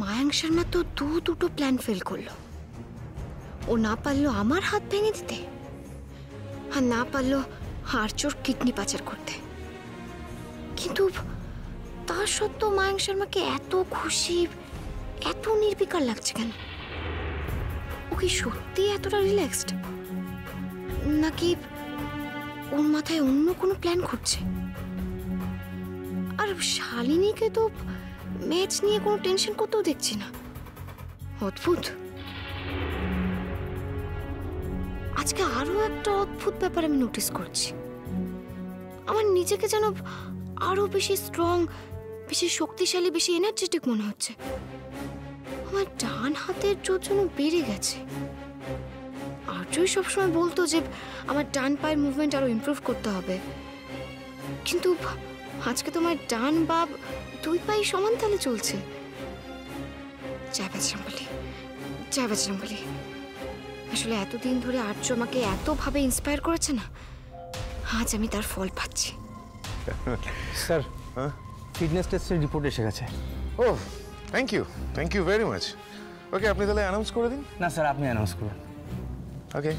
মায়াঙ্ক শর্মা তো দুটো plan fail করলো। ও না পারলো আমার হাত ভেঙে দিতে, আর না পারলো আর্যর কিডনি পাচার করতে। কিন্তু তা সত্ত্বেও মায়াঙ্ক শর্মাকে এত খুশি, এত নির্বিকার লাগছে কেন? ও কি সত্যি এতটা রিল্যাক্সড, নাকি ওর মাথায় অন্য কোনো প্ল্যান ঘুরছে? আর শালিনীকে তো ম্যাচ নিয়ে কোনো টেনশন করতেও দেখছি না। অদ্ভুত। আজকে আরো একটা অদ্ভুত ব্যাপার আমি নোটিস করছি। আমার নিজেকে যেন আরো বেশি স্ট্রং, বেশি শক্তিশালী, বেশি এনার্জেটিক মনে হচ্ছে। আমার ডান হাতের জোর যেন বেড়ে গেছে। আর্যই সবসময় বলতো যে আমার ডান পায়ের মুভমেন্ট আরো ইমপ্রুভ করতে হবে, কিন্তু আজকে তোমার ডান বাম দুই পায়ে সমান তালে চলছে। জয় বজরংবলী, জয় বজরংবলী। আসলে এতদিন ধরে আর্য আমাকে এতভাবে ইন্সপায়ার করেছে না, আজ আমি তার ফল পাচ্ছি। স্যার, ফিটনেস টেস্টের রিপোর্ট এসে গেছে। ও থ্যাংক ইউ ভেরি মাচ। ওকে, আপনি তাহলে অ্যানাউন্স করে দিন। না স্যার, আপনি অ্যানাউন্স করুন। ওকে,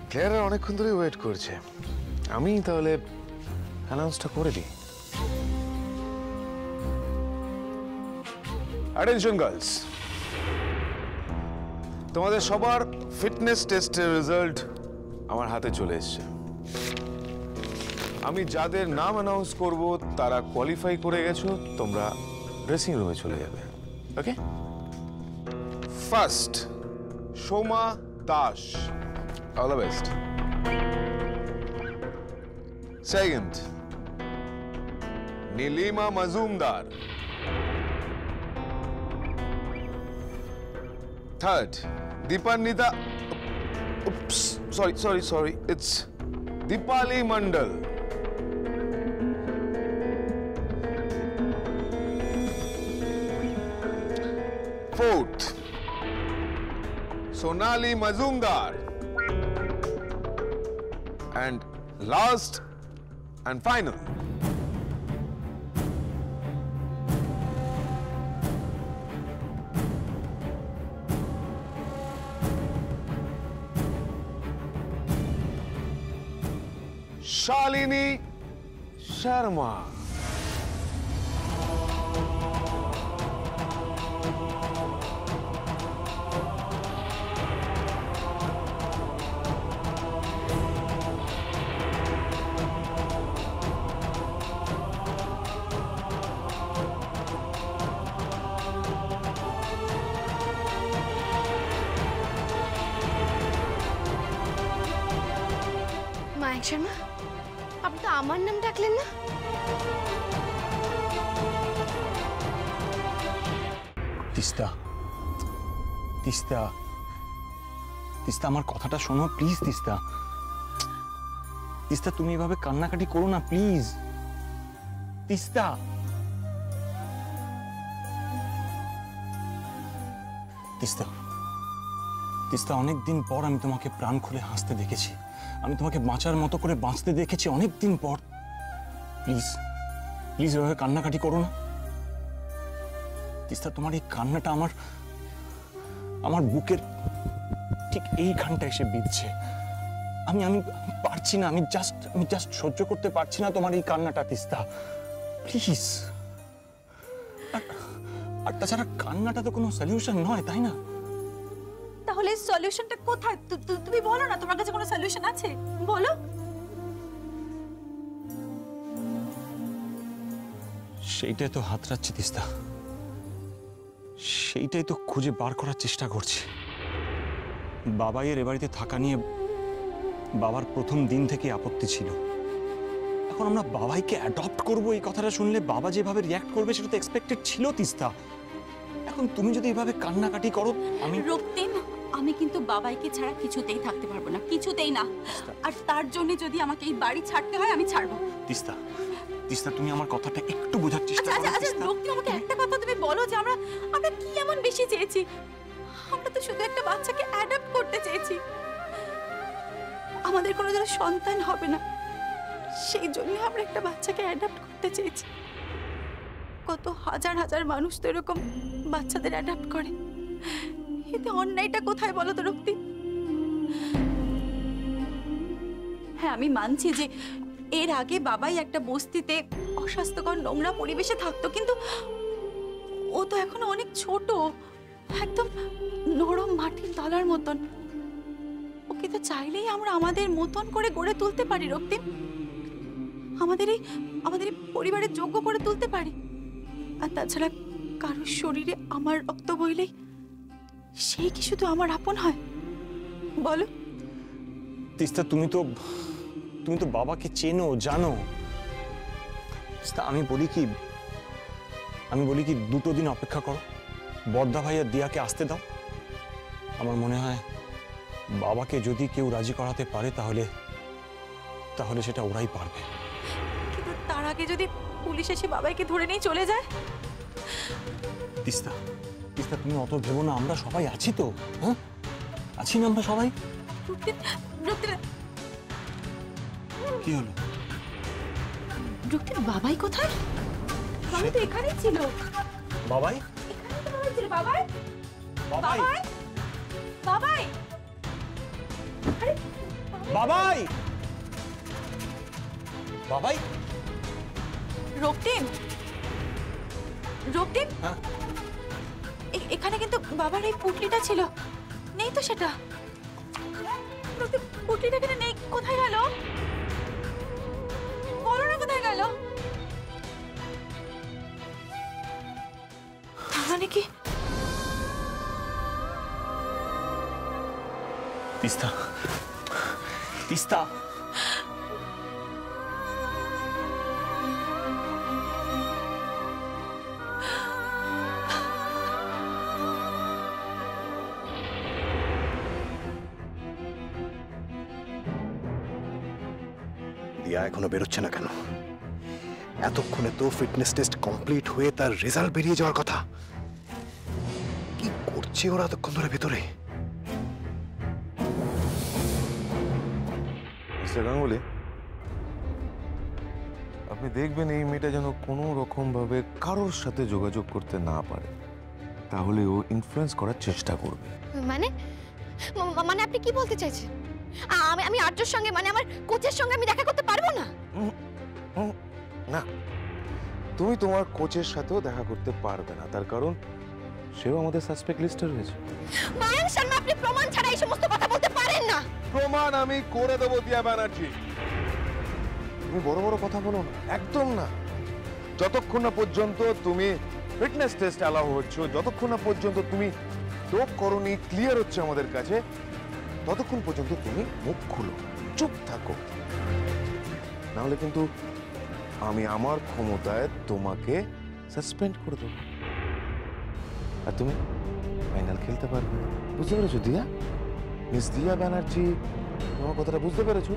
প্লেয়াররা অনেকক্ষণ ধরে ওয়েট করছে, আমি তাহলে অ্যানাউন্সটা করে দিই। অ্যাটেনশন গার্লস, তোমাদের সবার ফিটনেস টেস্টের রেজাল্ট আমার হাতে চলে এসেছে। আমি যাদের নাম অ্যানাউন্স করব তারা কোয়ালিফাই করে গেছো, তোমরা ড্রেসিং রুমে চলে যাবে। Okay, first Soma Das, all the best. Second Nilima Majumdar. Third Dipanwita, sorry, it's Dipali Mondal. Fourth, Sonali Mazumdar. And last and final, Shalini Sharma. Mayank Sharma, আপনি তো আমার নাম ডাকলেন না? তিস্তা, তিস্তা, তিস্তা, আমার কথাটা শোনো প্লিজ। তিস্তা, তিস্তা, তুমি এভাবে কান্নাকাটি করো না প্লিজ। তিস্তা, তিস্তা, তিস্তা, অনেকদিন পর আমি তোমাকে প্রাণ খুলে হাসতে দেখেছি। আমি তোমাকে বাঁচার মতো করে বাঁচতে দেখেছি অনেকদিন পর। প্লিজ, প্লিজ এভাবে কান্নাকাটি করো না। তিস্তা, তোমার এই কান্নাটা আমার বুকের ঠিক এইখানটা এসে বিঁধছে। আমি পারছি না, আমি জাস্ট সহ্য করতে পারছি না তোমার এই কান্নাটা। তিস্তা, প্লিজ। আর তাছাড়া কান্নাটা তো কোনো সলিউশন নয়, তাই না? তাহলে সলিউশনটা কোথায়? তুমি বলো না, তোমার কাছে কোনো সলিউশন আছে? বলো। সেইটাই তো হাতড়াচ্ছি তিস্তা, সেইটাই তো খুঁজে বার করার চেষ্টা করছি। বাবাইয়ের এ বাড়িতে থাকা নিয়ে বাবার প্রথম দিন থেকে আপত্তি ছিল। এখন আমরা বাবাইকে অ্যাডপ্ট করব, এই কথাটা শুনলে বাবা যেভাবে রিয়্যাক্ট করবে সেটা তো এক্সপেক্টেড ছিল তিস্তা। এখন তুমি যদি এইভাবে কান্নাকাটি করো, রক্তিম, আমি কিন্তু বাবাইকে ছাড়া কিছুতেই থাকতে পারবো না, কিছুতেই না। আর তার জন্য যদি আমাকে এই বাড়ি ছাড়তে হয়, আমি ছাড়বো। তিস্তা, তিস্তা, তুমি আমার কথাটা একটু বোঝার চেষ্টা করো। আচ্ছা, রক্তিম, আমাকে একটা কথা তুমি বলো যে আমরা কি এমন বেশি চেয়েছি? আমরা তো শুধু একটা বাচ্চাকে অ্যাডপ্ট করতে চেয়েছি। আমাদের কোনো যেন সন্তান হবে না, সেই জন্য আমরা একটা বাচ্চাকে অ্যাডপ্ট করতে চেয়েছি। কত হাজার হাজার মানুষ তো এরকম বাচ্চাদের অ্যাডাপ্ট করে। এতে অন্যায়টা কোথায় বলো তো রক্তিম? হ্যাঁ, আমি মানছি যে এর আগে বাবাই একটা বস্তিতে অস্বাস্থ্যকর নোংরা পরিবেশে থাকতো, কিন্তু ও তো এখনো অনেক ছোট, একদম নরম মাটির তলার মতন। ওকে তো চাইলেই আমরা আমাদের মতন করে গড়ে তুলতে পারি রক্তিম, আমাদের এই পরিবারের যোগ্য করে তুলতে পারি। আর তাছাড়া কারোর শরীরে আমার রক্ত বইলেই সেই কি শুধু আমার আপন হয় বলো? তিস্তা, তুমি তো বাবাকে চেনো, জানো। তিস্তা, আমি বলি কি 2 দিন অপেক্ষা করো, বর্দা ভাই আর দিয়াকে আসতে দাও। আমার মনে হয় বাবাকে যদি কেউ রাজি করাতে পারে তাহলে সেটা ওরাই পারবে। কিন্তু তার আগে যদি পুলিশ এসে বাবাইকে ধরে নিয়ে চলে যায়? তিস্তা, তুমি অত ভেবো না, আমরা সবাই আছি তো। হ্যাঁ, আছি না আমরা সবাই? কি হলো? রক্তিম, বাবাই কোথায়? বাবাই তো এখানেই ছিল। বাবাই? এখানেই তো বাবাই ছিল। বাবাই? বাবাই? বাবাই? আরে বাবাই? বাবাই? রক্তিম, হ্যাঁ, এখানে কিন্তু বাবার এই পুটলিটা ছিল, নেই তো সেটা। রক্তিম, পুটলিটা এখানে নেই, কোথায় গেল? বলো না কোথায় গেল? তার মানে কি? তিস্তা। দিয়া এখনো বেরোচ্ছে না কেন? এতক্ষণে তো ফিটনেস টেস্ট কমপ্লিট হয়ে তার রেজাল্ট বেরিয়ে যাওয়ার কথা। কি করছে ওরা এতক্ষণ ধরে ভেতরে? মিস্টার গাঙ্গুলি, আপনি দেখবেন এই মেয়েটা যেন কোনো রকম ভাবে কারোর সাথে যোগাযোগ করতে না পারে, তাহলে ও ইনফ্লুয়েন্স করার চেষ্টা করবে। মানে আপনি কি বলতে চাইছেন? আমি আর্যর সঙ্গে, মানে আমার কোচের সঙ্গে আমি দেখা করতে পারবো না? না, তুমি তোমার কোচের সাথেও দেখা করতে পারবে না, তার কারণ সেও আমাদের সাসপেক্ট লিস্টে রয়েছে। মায়ান শর্মা, আপনি প্রমাণ ছাড়া এই সমস্ত কথা বলতে পারেন না। প্রমাণ আমি করে দেবো দিয়া ব্যানার্জি। তুমি বড় বড় কথা বলো না, একদম না। যতক্ষণ না পর্যন্ত তুমি ফিটনেস টেস্ট অ্যালাউ হচ্ছ, যতক্ষণ না পর্যন্ত তুমি ডোপ করনি ক্লিয়ার হচ্ছে আমাদের কাছে, ততক্ষণ পর্যন্ত তুমি মুখ খুলো, চুপ থাকো। নাহলে কিন্তু আমি আমার ক্ষমতায় তোমাকে সাসপেন্ড করে দেবো, আর তুমি ফাইনাল খেলতে পারবে না। বুঝতে পেরেছো দিয়া? মিস দিয়া ব্যানার্জি, তোমার কথাটা বুঝতে পেরেছো?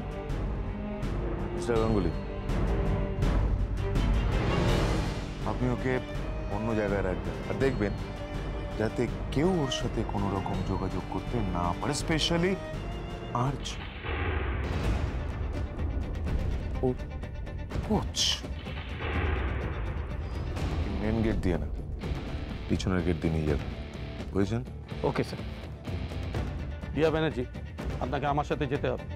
মিস্টার গাঙ্গুলি, আপনি ওকে অন্য জায়গায় রাখবেন, আর দেখবেন যাতে কেউ ওর সাথে কোনো রকম যোগাযোগ করতে না পারে, স্পেশালি আর্য, ও কোচ। মেন গেট দিয়ে না, পিছনের গেট দিয়ে নিয়ে যাবেন, বুঝেছেন? Okay sir. দিয়া ব্যানার্জি, আপনাকে আমার সাথে যেতে হবে।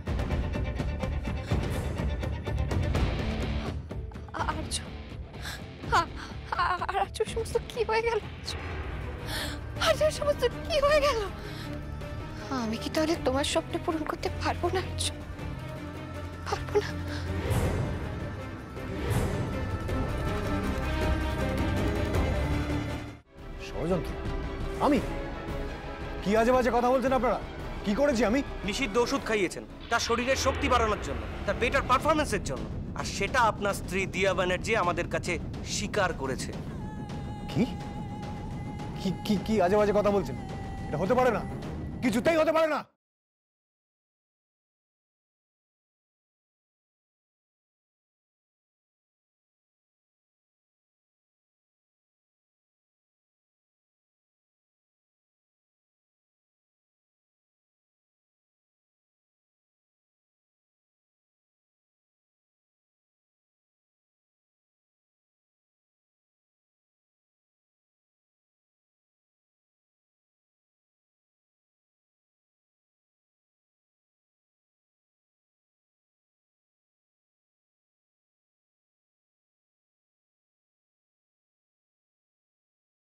আর্য সমস্ত কি হয়ে গেল? আর্য সমস্ত কি হয়ে গেল? আমি কি তাহলে তোমার স্বপ্ন পূরণ করতে পারবো না? আর্য, পারবো না। ষড়যন্ত্র? আমি? কি আজে বাজে কথা বলছেন আপনারা? কি করেছি আমি? নিষিদ্ধ ওষুধ খাইয়েছেন তার শরীরের শক্তি বাড়ানোর জন্য, তার বেটার পারফরমেন্সের জন্য, আর সেটা আপনার স্ত্রী দিয়া ব্যানার্জি আমাদের কাছে স্বীকার করেছে। কি কি কি কি আজে বাজে কথা বলছেন? এটা হতে পারে না, কিছুতেই হতে পারে না।